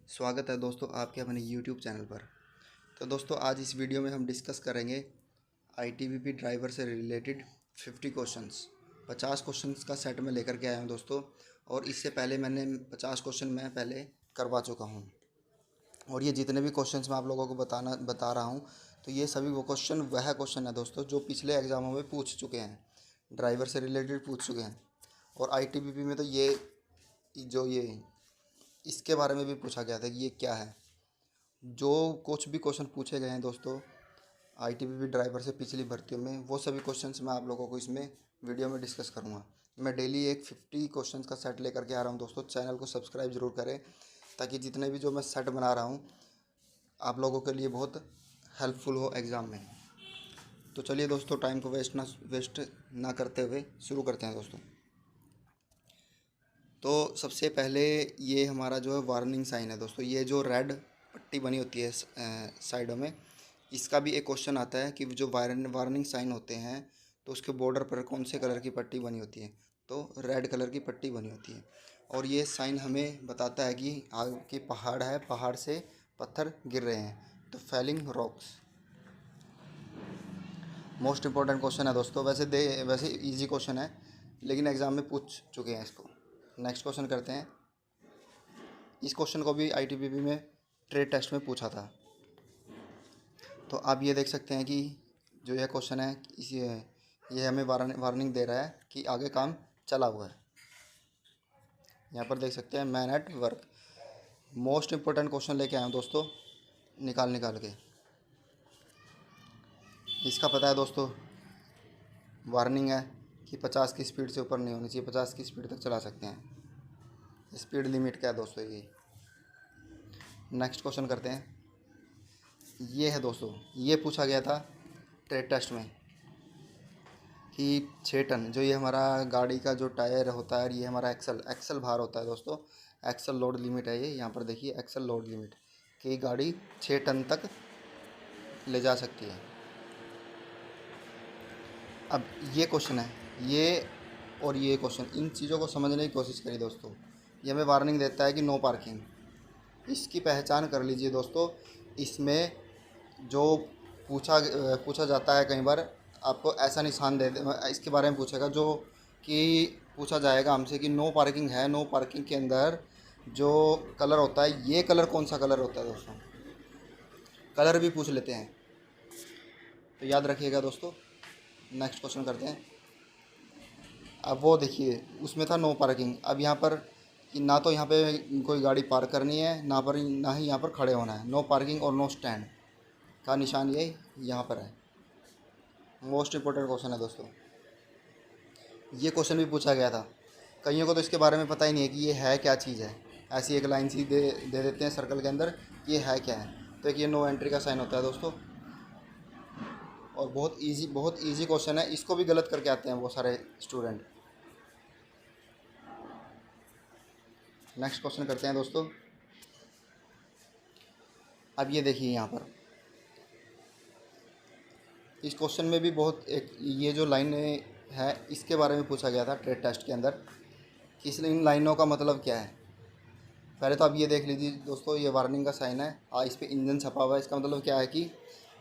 स्वागत है दोस्तों आपके अपने YouTube चैनल पर। तो दोस्तों आज इस वीडियो में हम डिस्कस करेंगे ITBP ड्राइवर से रिलेटेड 50 क्वेश्चंस। 50 क्वेश्चंस का सेट में लेकर के आया हूं दोस्तों। और इससे पहले मैंने 50 क्वेश्चन मैं पहले करवा चुका हूं। और ये जितने भी क्वेश्चंस मैं आप लोगों को बता रहा हूं, तो ये सभी वो वह क्वेश्चन है दोस्तों जो पिछले एग्ज़ामों में पूछ चुके हैं, ड्राइवर से रिलेटेड पूछ चुके हैं। और ITBP में तो ये इसके बारे में भी पूछा गया था कि ये क्या है। जो कुछ भी क्वेश्चन पूछे गए हैं दोस्तों ITBP ड्राइवर से पिछली भर्तियों में, वो सभी क्वेश्चंस मैं आप लोगों को इसमें वीडियो में डिस्कस करूँगा। मैं डेली एक 50 क्वेश्चंस का सेट लेकर के आ रहा हूँ दोस्तों। चैनल को सब्सक्राइब ज़रूर करें ताकि जितने भी जो मैं सेट बना रहा हूँ आप लोगों के लिए बहुत हेल्पफुल हो एग्ज़ाम में। तो चलिए दोस्तों, टाइम को वेस्ट ना करते हुए शुरू करते हैं दोस्तों। तो सबसे पहले ये हमारा जो है वार्निंग साइन है दोस्तों। ये जो रेड पट्टी बनी होती है साइडों में, इसका भी एक क्वेश्चन आता है कि जो वार्निंग साइन होते हैं तो उसके बॉर्डर पर कौन से कलर की पट्टी बनी होती है। तो रेड कलर की पट्टी बनी होती है। और ये साइन हमें बताता है कि आगे पहाड़ है, पहाड़ से पत्थर गिर रहे हैं, तो falling rocks. Most important question है दोस्तों। वैसे इजी क्वेश्चन है, लेकिन एग्ज़ाम में पूछ चुके हैं इसको। नेक्स्ट क्वेश्चन करते हैं। इस क्वेश्चन को भी ITBP में ट्रेड टेस्ट में पूछा था। तो आप ये देख सकते हैं कि जो यह क्वेश्चन है ये हमें वार्निंग दे रहा है कि आगे काम चला हुआ है। यहाँ पर देख सकते हैं man at work. Most important question लेके आए हैं दोस्तों, निकाल के। इसका पता है दोस्तों, वार्निंग है कि 50 की स्पीड से ऊपर नहीं होनी चाहिए, 50 की स्पीड तक चला सकते हैं। स्पीड लिमिट क्या है दोस्तों ये। नेक्स्ट क्वेश्चन करते हैं। ये है दोस्तों, ये पूछा गया था ट्रेड टेस्ट में कि 6 टन जो ये हमारा गाड़ी का जो टायर होता है, ये हमारा एक्सल भार होता है दोस्तों। एक्सल लोड लिमिट है ये। यहाँ पर देखिए एक्सल लोड लिमिट कि गाड़ी 6 टन तक ले जा सकती है। अब ये क्वेश्चन है, ये और ये क्वेश्चन, इन चीज़ों को समझने की कोशिश करिए दोस्तों। ये हमें वार्निंग देता है कि नो पार्किंग। इसकी पहचान कर लीजिए दोस्तों। इसमें जो पूछा जाता है, कई बार आपको ऐसा निशान इसके बारे में पूछेगा जो कि पूछा जाएगा हमसे कि नो पार्किंग है। नो पार्किंग के अंदर जो कलर होता है, ये कलर कौन सा कलर होता है दोस्तों, कलर भी पूछ लेते हैं, तो याद रखिएगा दोस्तों। नेक्स्ट क्वेश्चन करते हैं। अब वो देखिए, उसमें था नो पार्किंग। अब यहाँ पर कि ना तो यहाँ पे कोई गाड़ी पार्क करनी है, ना ही यहाँ पर खड़े होना है। नो पार्किंग और नो स्टैंड का निशान ये यहाँ पर है। मोस्ट इंपॉर्टेंट क्वेश्चन है दोस्तों। ये क्वेश्चन भी पूछा गया था। कईयों को तो इसके बारे में पता ही नहीं है कि ये है क्या चीज़ है। ऐसी एक लाइन सी दे देते हैं सर्कल के अंदर, ये है क्या है। तो एक ये नो एंट्री का साइन होता है दोस्तों। और बहुत इजी क्वेश्चन है। इसको भी गलत करके आते हैं वो सारे स्टूडेंट। नेक्स्ट क्वेश्चन करते हैं दोस्तों। अब ये देखिए, यहाँ पर इस क्वेश्चन में भी ये जो लाइन है इसके बारे में पूछा गया था ट्रेड टेस्ट के अंदर कि इन लाइनों का मतलब क्या है। पहले तो आप ये देख लीजिए दोस्तों, ये वार्निंग का साइन है। इस पर इंजन छपा हुआ है। इसका मतलब क्या है कि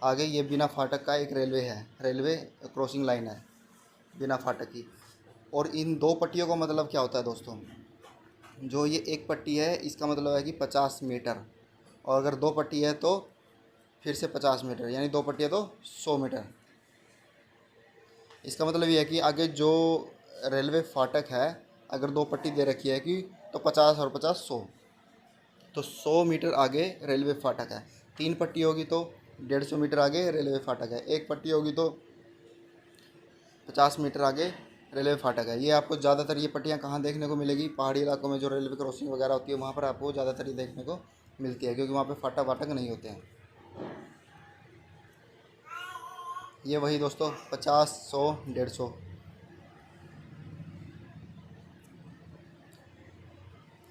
आगे ये बिना फाटक का एक रेलवे है, रेलवे क्रॉसिंग लाइन है बिना फाटक की। और इन दो पट्टियों का मतलब क्या होता है दोस्तों, जो ये एक पट्टी है इसका मतलब है कि 50 मीटर, और अगर दो पट्टी है तो फिर से 50 मीटर, यानी दो पट्टियाँ तो 100 मीटर। इसका मतलब ये है कि आगे जो रेलवे फाटक है, अगर दो पट्टी दे रखी है कि तो 50 और 50 100, तो 100 मीटर आगे रेलवे फाटक है। 3 पट्टी होगी तो 150 मीटर आगे रेलवे फाटक है। एक पट्टी होगी तो 50 मीटर आगे रेलवे फाटक है। ये आपको ज़्यादातर ये पट्टियाँ कहाँ देखने को मिलेगी, पहाड़ी इलाकों में जो रेलवे क्रॉसिंग वगैरह होती है वहाँ पर आपको ज़्यादातर ये देखने को मिलती है, क्योंकि वहाँ पे फाटक वाटक नहीं होते हैं। ये वही दोस्तों 50, 100, 150।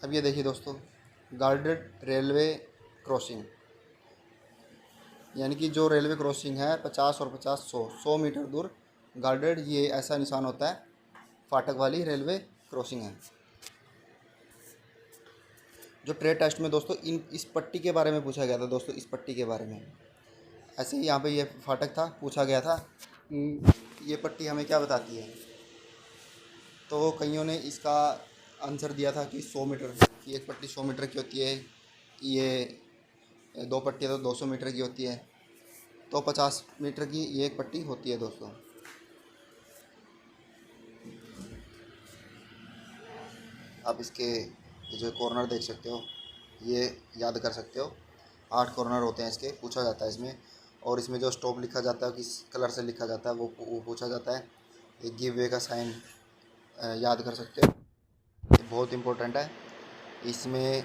अब ये देखिए दोस्तों, गार्डेड रेलवे क्रॉसिंग, यानी कि जो रेलवे क्रॉसिंग है 50 और 50, 100 मीटर दूर गार्डेड, ये ऐसा निशान होता है फाटक वाली रेलवे क्रॉसिंग है। जो ट्रेड टेस्ट में दोस्तों इस पट्टी के बारे में पूछा गया था दोस्तों, इस पट्टी के बारे में। ऐसे ही यहाँ पे ये फाटक था, पूछा गया था कि ये पट्टी हमें क्या बताती है। तो कईयों ने इसका आंसर दिया था कि 100 मीटर की एक पट्टी 100 मीटर की होती है, ये 2 पट्टियाँ तो 200 मीटर की होती है, तो 50 मीटर की ये एक पट्टी होती है दोस्तों। आप इसके ये जो कॉर्नर देख सकते हो, ये याद कर सकते हो। 8 कॉर्नर होते हैं इसके, पूछा जाता है इसमें। और इसमें जो स्टॉप लिखा जाता है किस कलर से लिखा जाता है वो पूछा जाता है। एक गिव वे का साइन याद कर सकते हो, ये बहुत इम्पोर्टेंट है। इसमें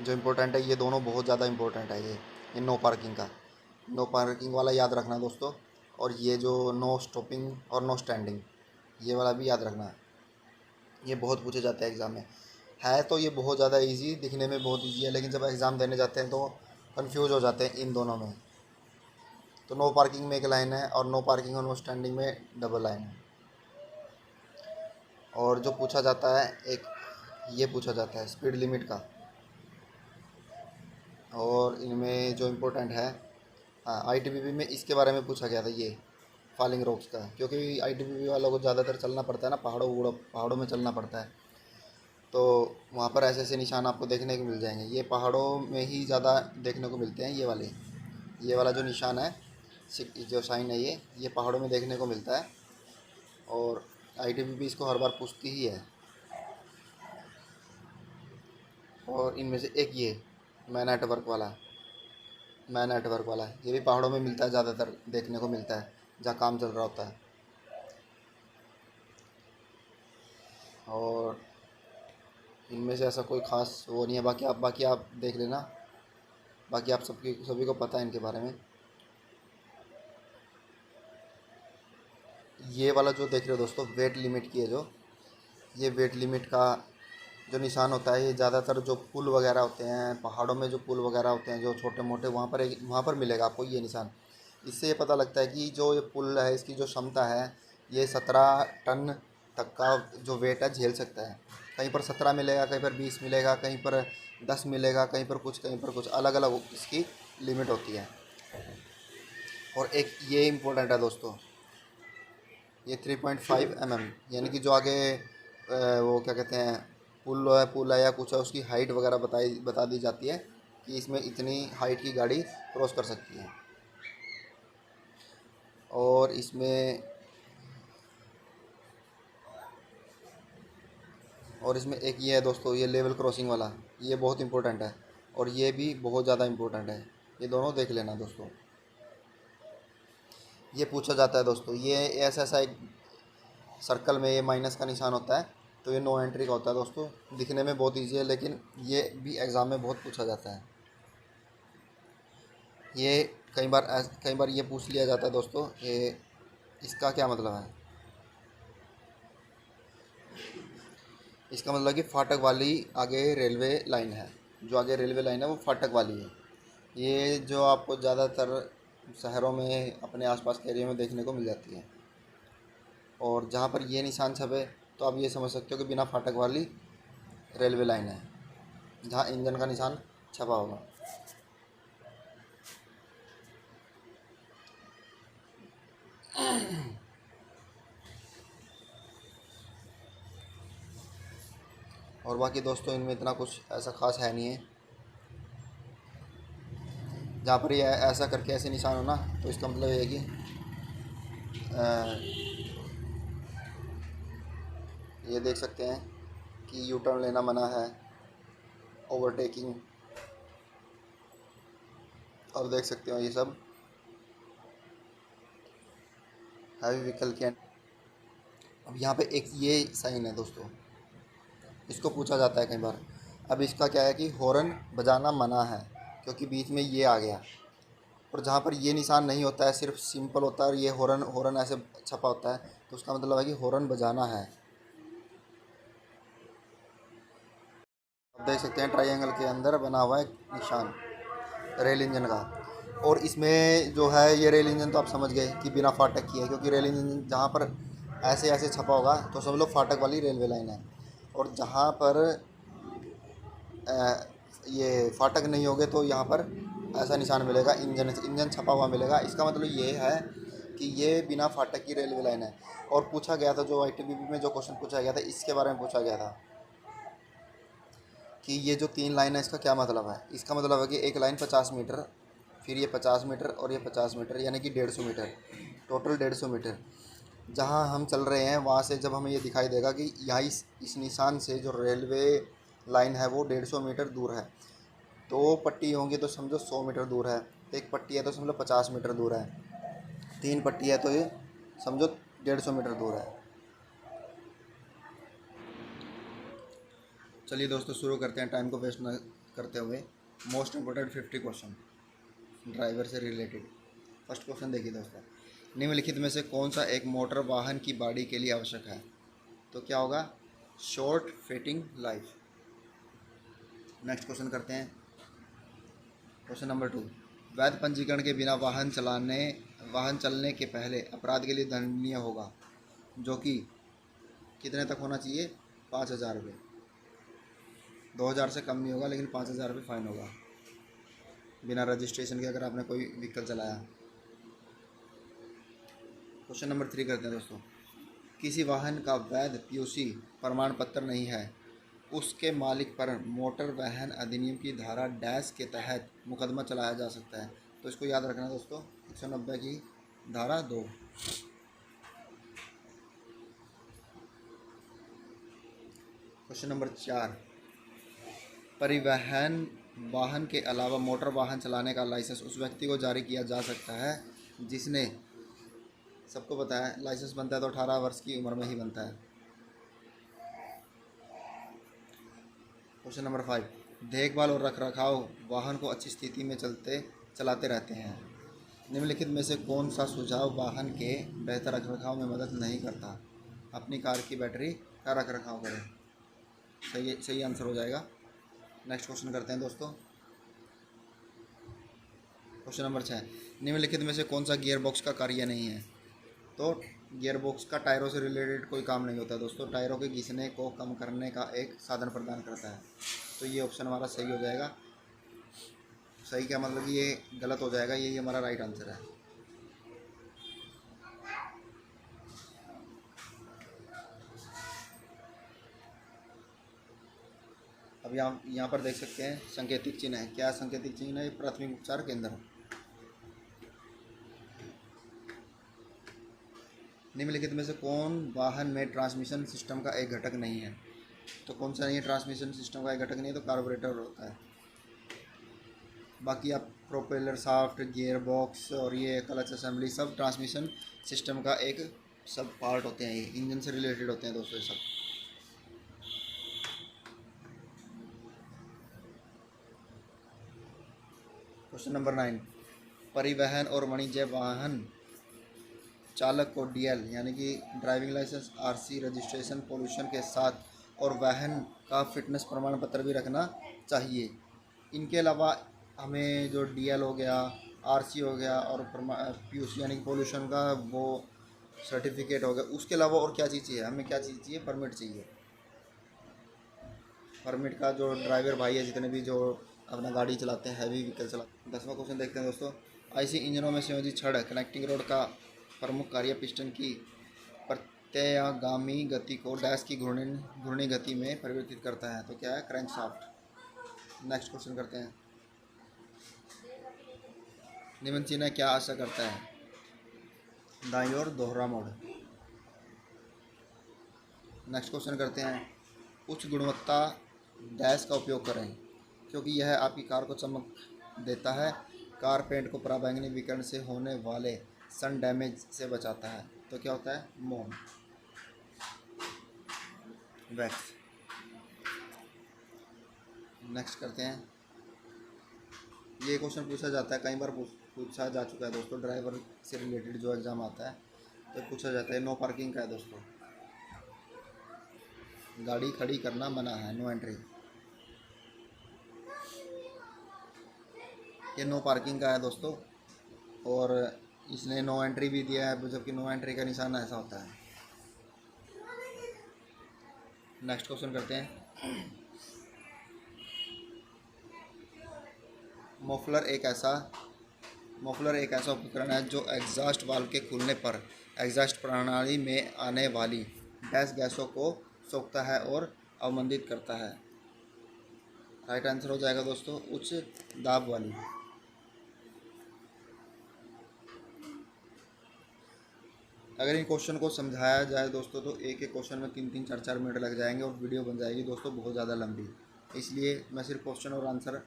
जो इम्पोर्टेंट है ये दोनों बहुत ज़्यादा इम्पोर्टेंट है। ये नो पार्किंग का, नो पार्किंग वाला याद रखना दोस्तों। और ये जो नो स्टॉपिंग और नो स्टैंडिंग, ये वाला भी याद रखना। ये बहुत पूछे जाते हैं एग्ज़ाम में। है तो ये बहुत ज़्यादा इजी, दिखने में बहुत इजी है, लेकिन जब एग्ज़ाम देने जाते हैं तो कंफ्यूज हो जाते हैं इन दोनों में। तो नो पार्किंग में एक लाइन है और नो पार्किंग और नो स्टैंडिंग में डबल लाइन है। और जो पूछा जाता है एक ये पूछा जाता है स्पीड लिमिट का। और इनमें जो इम्पोर्टेंट है, हाँ, ITBP में इसके बारे में पूछा गया था, ये फॉलिंग रॉक्स का, क्योंकि ITBP वालों को ज़्यादातर चलना पड़ता है ना, पहाड़ों में चलना पड़ता है। तो वहाँ पर ऐसे ऐसे निशान आपको देखने को मिल जाएंगे। ये पहाड़ों में ही ज़्यादा देखने को मिलते हैं। ये वाला जो निशान है, जो साइन है, ये पहाड़ों में देखने को मिलता है। और ITBP इसको हर बार पूछती ही है। और इनमें से एक ये मैन नेटवर्क वाला ये भी पहाड़ों में मिलता है, ज़्यादातर देखने को मिलता है जहाँ काम चल रहा होता है। और इनमें से ऐसा कोई ख़ास वो नहीं है, बाकी आप देख लेना, बाकी आप सभी को पता है इनके बारे में। ये वाला जो देख रहे हो दोस्तों, वेट लिमिट की है जो, ये वेट लिमिट का जो निशान होता है, ये ज़्यादातर जो पुल वगैरह होते हैं, पहाड़ों में जो पुल वगैरह होते हैं जो छोटे मोटे, वहाँ पर मिलेगा आपको ये निशान। इससे ये पता लगता है कि जो ये पुल है इसकी जो क्षमता है, ये 17 टन तक का जो वेट है झेल सकता है। कहीं पर 17 मिलेगा, कहीं पर 20 मिलेगा, कहीं पर 10 मिलेगा, कहीं पर कुछ, अलग अलग इसकी लिमिट होती है। और एक ये इम्पोर्टेंट है दोस्तों, ये 3.5 mm, यानी कि जो आगे वो क्या कहते हैं, पुल है या कुछ है, उसकी हाइट वगैरह बता दी जाती है कि इसमें इतनी हाइट की गाड़ी क्रॉस कर सकती है। और इसमें एक ये है दोस्तों, ये लेवल क्रॉसिंग वाला, ये बहुत इम्पोर्टेंट है। और ये भी बहुत ज़्यादा इम्पोर्टेंट है, ये दोनों देख लेना दोस्तों। ये पूछा जाता है दोस्तों, ये ऐसा एक सर्कल में ये माइनस का निशान होता है, तो ये नो एंट्री का होता है दोस्तों। दिखने में बहुत ईजी है, लेकिन ये भी एग्ज़ाम में बहुत पूछा जाता है। ये कई बार ये पूछ लिया जाता है दोस्तों, ये इसका क्या मतलब है। इसका मतलब कि फाटक वाली आगे रेलवे लाइन है, जो आगे रेलवे लाइन है वो फाटक वाली है। ये जो आपको ज़्यादातर शहरों में अपने आसपास के एरिया में देखने को मिल जाती है। और जहाँ पर ये निशान छपे तो आप ये समझ सकते हो कि बिना फाटक वाली रेलवे लाइन है, जहाँ इंजन का निशान छपा होगा। और बाकी दोस्तों इनमें इतना कुछ ऐसा ख़ास है नहीं है। जहाँ पर ये ऐसा करके ऐसे निशान हो ना, तो इसका मतलब ये है कि ये देख सकते हैं कि यू टर्न लेना मना है, ओवरटेकिंग, और देख सकते हो ये सब हैवी व्हीकल के। अब यहाँ पे एक ये साइन है दोस्तों, इसको पूछा जाता है कई बार। अब इसका क्या है कि हॉर्न बजाना मना है, क्योंकि बीच में ये आ गया। और जहाँ पर ये निशान नहीं होता है, सिर्फ सिंपल होता है और ये हॉर्न ऐसे छपा होता है, तो उसका मतलब है कि हॉर्न बजाना है। आप देख सकते हैं ट्रायंगल के अंदर बना हुआ है निशान रेल इंजन का। और इसमें जो है ये रेल इंजन तो आप समझ गए कि बिना फाटक की है, क्योंकि रेल इंजन जहाँ पर ऐसे ऐसे छपा होगा तो सब लोग फाटक वाली रेलवे लाइन है। और जहाँ पर ये फाटक नहीं होंगे तो यहाँ पर ऐसा निशान मिलेगा, इंजन छपा हुआ मिलेगा। इसका मतलब ये है कि ये बिना फाटक की रेलवे लाइन है। और पूछा गया था, जो ITBP में जो क्वेश्चन पूछा गया था इसके बारे में पूछा गया था कि ये जो 3 लाइन है इसका क्या मतलब है। इसका मतलब है कि एक लाइन 50 मीटर, फिर ये 50 मीटर और ये 50 मीटर, यानी कि 150 मीटर, टोटल 150 मीटर। जहाँ हम चल रहे हैं वहाँ से जब हमें ये दिखाई देगा कि यहाँ इस निशान से जो रेलवे लाइन है वो 150 मीटर दूर है। 2 पट्टी होंगी तो समझो 100 मीटर दूर है, एक पट्टी है तो समझो 50 मीटर दूर है, 3 पट्टी है तो ये समझो 150 मीटर दूर है। चलिए दोस्तों शुरू करते हैं टाइम को वेस्ट न करते हुए। मोस्ट इम्पोर्टेंट 50 क्वेश्चन ड्राइवर से रिलेटेड। फर्स्ट क्वेश्चन देखिए दोस्तों, निम्नलिखित में से कौन सा एक मोटर वाहन की बॉडी के लिए आवश्यक है। तो क्या होगा, short fitting life. Next question करते हैं, क्वेश्चन नंबर 2, वैध पंजीकरण के बिना वाहन चलने के पहले अपराध के लिए दंडनीय होगा, जो कि कितने तक होना चाहिए, 5,000 रुपये। 2,000 से कम नहीं होगा, लेकिन 5,000 रुपये फाइन होगा बिना रजिस्ट्रेशन के अगर आपने कोई व्हीकल चलाया। क्वेश्चन नंबर 3 करते हैं दोस्तों, किसी वाहन का वैध PUC प्रमाण पत्र नहीं है, उसके मालिक पर मोटर वाहन अधिनियम की धारा डैश के तहत मुकदमा चलाया जा सकता है। तो इसको याद रखना दोस्तों, 190 की धारा 2। क्वेश्चन नंबर 4, परिवहन वाहन के अलावा मोटर वाहन चलाने का लाइसेंस उस व्यक्ति को जारी किया जा सकता है जिसने, सबको पता है लाइसेंस बनता है तो 18 वर्ष की उम्र में ही बनता है। क्वेश्चन नंबर 5, देखभाल और रखरखाव वाहन को अच्छी स्थिति में चलाते रहते हैं। निम्नलिखित में से कौन सा सुझाव वाहन के बेहतर रखरखाव में मदद नहीं करता। अपनी कार की बैटरी का रखरखाव करें, सही आंसर हो जाएगा। नेक्स्ट क्वेश्चन करते हैं दोस्तों, क्वेश्चन नंबर 6, निम्नलिखित में से कौन सा गियर बॉक्स का कार्य नहीं है। तो गियर बॉक्स का टायरों से रिलेटेड कोई काम नहीं होता दोस्तों, टायरों के घिसने को कम करने का एक साधन प्रदान करता है। तो ये ऑप्शन हमारा सही हो जाएगा। सही क्या मतलब, ये गलत हो जाएगा, ये हमारा राइट आंसर है। अब यहाँ पर देख सकते हैं सांकेतिक चिन्ह है। क्या सांकेतिक चिन्ह है, प्राथमिक उपचार केंद्र। निम्नलिखित में से कौन वाहन में ट्रांसमिशन सिस्टम का एक घटक नहीं है। तो कौन सा नहीं है ट्रांसमिशन सिस्टम का एक घटक नहीं है, तो कार्बोरेटर होता है। बाकी आप प्रोपेलर शाफ्ट, गियर बॉक्स और ये क्लच असेंबली सब ट्रांसमिशन सिस्टम का एक सब पार्ट होते हैं, ये इंजन से रिलेटेड होते हैं दोस्तों सब। क्वेश्चन नंबर 9, परिवहन और वाणिज्य वाहन चालक को DL यानी कि driving licence, RC registration, pollution के साथ और वाहन का फिटनेस प्रमाण पत्र भी रखना चाहिए। इनके अलावा हमें जो DL हो गया, RC हो गया और PUC यानी कि पोल्यूशन का वो सर्टिफिकेट हो गया, उसके अलावा और क्या चीज़ चाहिए हमें, क्या चीज़ चाहिए, परमिट चाहिए। परमिट का जो ड्राइवर भाई है जितने भी जो अपना गाड़ी चलाते हैं, हैवी व्हीकल चलाते हैं। 10वां क्वेश्चन देखते हैं दोस्तों, IC इंजनों में संयोजित छड़ कनेक्टिंग रोड का प्रमुख कार्य पिस्टन की प्रत्यागामी गति को डैश की घूर्णी गति में परिवर्तित करता है। तो क्या है, क्रैंकशाफ्ट। नेक्स्ट क्वेश्चन करते हैं, निम्न चिन्ह क्या आशा करता है। दाईं ओर दोहरा मोड़। नेक्स्ट क्वेश्चन करते हैं, उच्च गुणवत्ता डैश का उपयोग करें क्योंकि यह आपकी कार को चमक देता है, कार पेंट को पराबैंगनी विकिरण से होने वाले सन डैमेज से बचाता है। तो क्या होता है, मोम वैक्स। नेक्स्ट करते हैं, ये क्वेश्चन पूछा जाता है, कई बार पूछा जा चुका है दोस्तों, ड्राइवर से रिलेटेड जो एग्ज़ाम आता है तो पूछा जाता है। नो पार्किंग का है दोस्तों, गाड़ी खड़ी करना मना है, नो एंट्री। ये नो पार्किंग का है दोस्तों, और इसने नो एंट्री भी दिया है, जबकि नो एंट्री का निशान ऐसा होता है। नेक्स्ट क्वेश्चन करते हैं, मफलर एक ऐसा उपकरण है जो एग्जॉस्ट वाल्व के खुलने पर एग्जॉस्ट प्रणाली में आने वाली डैश गैसों को सोखता है और अवमंदित करता है। राइट आंसर हो जाएगा दोस्तों उच्च दाब वाली। अगर इन क्वेश्चन को समझाया जाए दोस्तों तो एक एक क्वेश्चन में 3-3 4-4 मिनट लग जाएंगे और वीडियो बन जाएगी दोस्तों बहुत ज़्यादा लंबी। इसलिए मैं सिर्फ क्वेश्चन और आंसर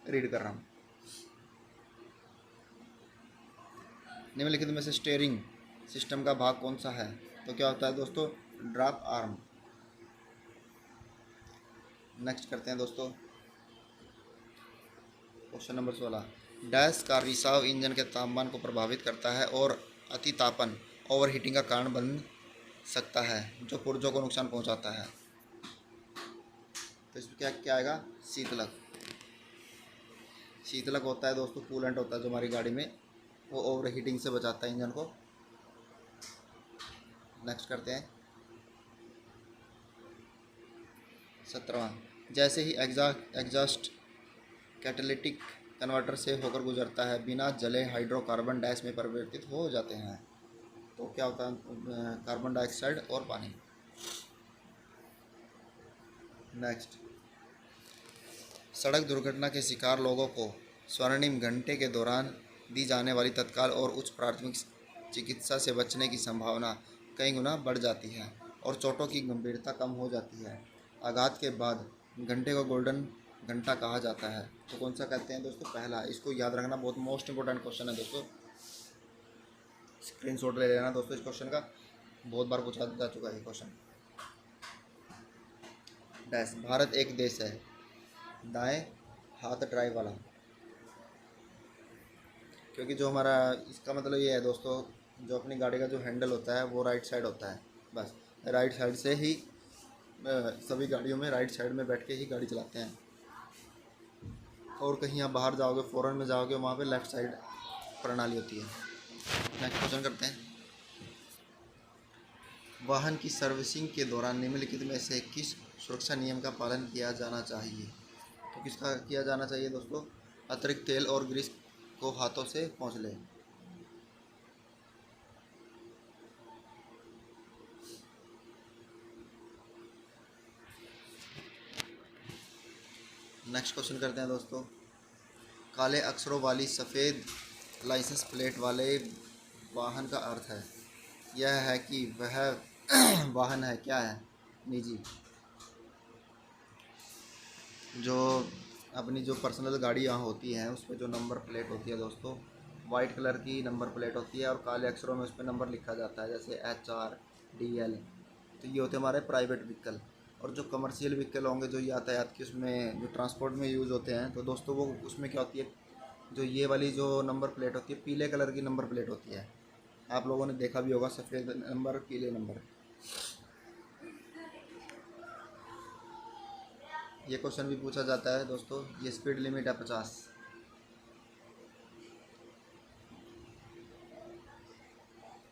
रीड कर रहा हूँ। निम्नलिखित में से स्टीयरिंग सिस्टम का भाग कौन सा है? तो क्या होता है दोस्तों? Drop arm. नेक्स्ट करते हैं दोस्तों क्वेश्चन नंबर 16। डैश का रिसाव इंजन के तापमान को प्रभावित करता है और अतितापन ओवर हीटिंग का कारण बन सकता है जो पुर्जों को नुकसान पहुंचाता है। तो इसमें क्या क्या आएगा? शीतलक। शीतलक होता है दोस्तों कूलेंट होता है जो हमारी गाड़ी में, वो ओवर हीटिंग से बचाता है इंजन को। नेक्स्ट करते हैं 17वां। जैसे ही एग्जॉस्ट कैटालिटिक कन्वर्टर से होकर गुजरता है बिना जले हाइड्रोकार्बन डैश में परिवर्तित हो जाते हैं। तो क्या होता है? कार्बन डाइऑक्साइड और पानी। नेक्स्ट, सड़क दुर्घटना के शिकार लोगों को स्वर्णिम घंटे के दौरान दी जाने वाली तत्काल और उच्च प्राथमिक चिकित्सा से बचने की संभावना कई गुना बढ़ जाती है और चोटों की गंभीरता कम हो जाती है। आघात के बाद घंटे को गोल्डन घंटा कहा जाता है। तो कौन सा कहते हैं दोस्तों? पहला। इसको याद रखना, बहुत मोस्ट इंपॉर्टेंट क्वेश्चन है दोस्तों। स्क्रीनशॉट ले लेना दोस्तों इस क्वेश्चन का, बहुत बार पूछा जा चुका है क्वेश्चन। डैश भारत एक देश है, दाएं हाथ ड्राइव वाला। क्योंकि जो हमारा इसका मतलब ये है दोस्तों, जो अपनी गाड़ी का जो हैंडल होता है वो राइट साइड होता है। बस राइट साइड से ही सभी गाड़ियों में राइट साइड में बैठ के ही गाड़ी चलाते हैं। और कहीं आप बाहर जाओगे, फॉरेन में जाओगे, वहाँ पे लेफ़्ट साइड प्रणाली होती है। नेक्स्ट क्वेश्चन करते हैं। वाहन की सर्विसिंग के दौरान निम्नलिखित में से किस सुरक्षा नियम का पालन किया जाना चाहिए? तो किसका किया जाना चाहिए दोस्तों? अतिरिक्त तेल और ग्रीस को हाथों से पोंछ लें। नेक्स्ट क्वेश्चन करते हैं दोस्तों। काले अक्षरों वाली सफ़ेद लाइसेंस प्लेट वाले वाहन का अर्थ है यह है कि वह वाहन है क्या है? निजी। जो अपनी जो पर्सनल गाड़ियाँ होती हैं उस पर जो नंबर प्लेट होती है दोस्तों, वाइट कलर की नंबर प्लेट होती है और काले अक्षरों में उस पर नंबर लिखा जाता है, जैसे HR DL। तो ये होते हैं हमारे प्राइवेट व्हीकल। और जो कमर्शियल व्हीकल होंगे जो यातायात के उसमें जो ट्रांसपोर्ट में यूज़ होते हैं, तो दोस्तों वो उसमें क्या होती है, जो ये वाली जो नंबर प्लेट होती है पीले कलर की नंबर प्लेट होती है। आप लोगों ने देखा भी होगा, सफ़ेद नंबर पीले नंबर। ये क्वेश्चन भी पूछा जाता है दोस्तों। ये स्पीड लिमिट है 50।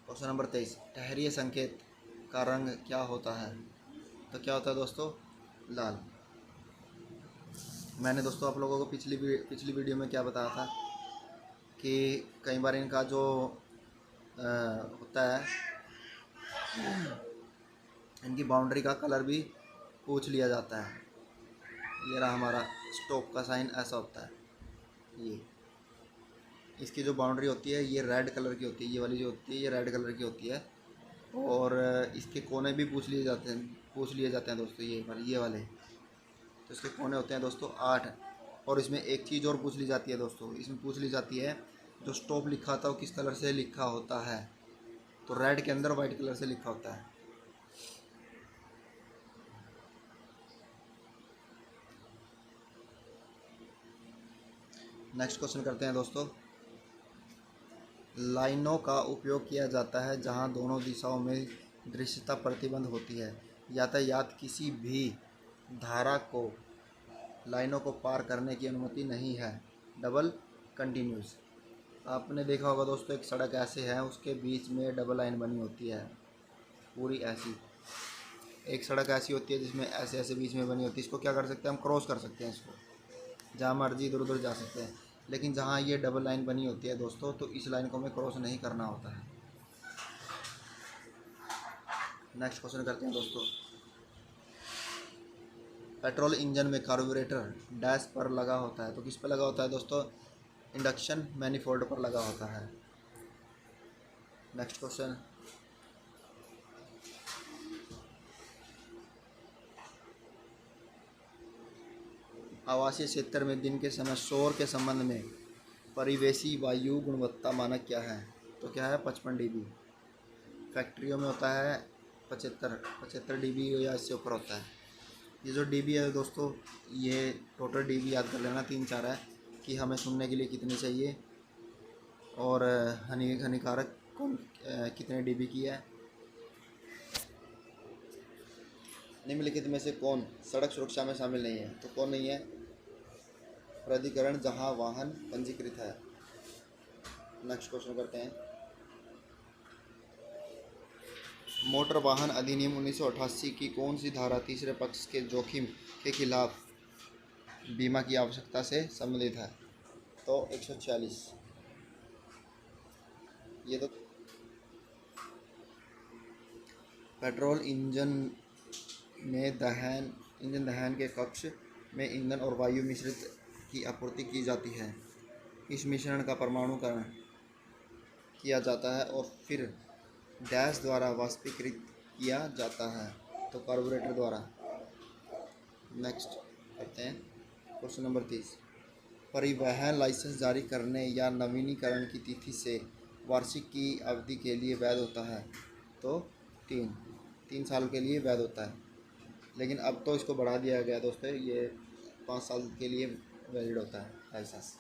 Question number 23। ठहरिए संकेत का रंग क्या होता है? तो क्या होता है दोस्तों? लाल। मैंने दोस्तों आप लोगों को पिछली वीडियो में क्या बताया था कि कई बार इनका जो होता है, इनकी बाउंड्री का कलर भी पूछ लिया जाता है। ये रहा हमारा स्टॉप का साइन, ऐसा होता है। ये इसकी जो बाउंड्री होती है ये रेड कलर की होती है, ये वाली जो होती है ये रेड कलर की होती है। और इसके कोने भी पूछ लिए जाते हैं दोस्तों, ये वाले। तो इसके कोने होते हैं दोस्तों 8। और इसमें एक चीज़ और पूछ ली जाती है दोस्तों, इसमें पूछ ली जाती है जो स्टॉप लिखा था वो किस कलर से लिखा होता है? तो रेड के अंदर वाइट कलर से लिखा होता है। नेक्स्ट क्वेश्चन करते हैं दोस्तों। लाइनों का उपयोग किया जाता है जहां दोनों दिशाओं में दृश्यता प्रतिबंध होती है। यातायात किसी भी धारा को लाइनों को पार करने की अनुमति नहीं है। Double continuous. आपने देखा होगा दोस्तों, एक सड़क ऐसे है उसके बीच में डबल लाइन बनी होती है पूरी ऐसी। एक सड़क ऐसी होती है जिसमें ऐसे ऐसे बीच में बनी होती है। इसको क्या कर सकते हैं हम? क्रॉस कर सकते हैं इसको, जहाँ मर्जी इधर उधर जा सकते हैं। लेकिन जहाँ ये डबल लाइन बनी होती है दोस्तों, तो इस लाइन को हमें क्रॉस नहीं करना होता है। नेक्स्ट क्वेश्चन करते हैं दोस्तों। पेट्रोल इंजन में कार्बोरेटर डैश पर लगा होता है, तो किस पर लगा होता है दोस्तों? इंडक्शन मैनिफोल्ड पर लगा होता है। Next question. आवासीय क्षेत्र में दिन के समय शोर के संबंध में परिवेशी वायु गुणवत्ता मानक क्या है? तो क्या है? 55 dB। फैक्ट्रियों में होता है 75 dB या इससे ऊपर होता है। ये जो dB है दोस्तों, ये टोटल dB याद कर लेना 3-4 है कि हमें सुनने के लिए कितनी चाहिए, और हानिकारक कौन कितने dB की है। निम्नलिखित में से कौन सड़क सुरक्षा में शामिल नहीं है? तो कौन नहीं है? प्राधिकरण जहां वाहन पंजीकृत है। नेक्स्ट क्वेश्चन करते हैं। मोटर वाहन अधिनियम 1988 की कौन सी धारा तीसरे पक्ष के जोखिम के खिलाफ बीमा की आवश्यकता से संबंधित है? तो 146। ये तो पेट्रोल इंजन दहन के कक्ष में ईंधन और वायु मिश्रित की आपूर्ति की जाती है। इस मिश्रण का परमाणुकरण किया जाता है और फिर गैस द्वारा वाष्पीकृत किया जाता है, तो कार्बोरेटर द्वारा। नेक्स्ट करते हैं क्वेश्चन नंबर 30। परिवहन लाइसेंस जारी करने या नवीनीकरण की तिथि से वार्षिक की अवधि के लिए वैध होता है, तो 3 साल के लिए वैध होता है। लेकिन अब तो इसको बढ़ा दिया गया दोस्तों, ये 5 साल के लिए वैलिड होता है लाइसेंस।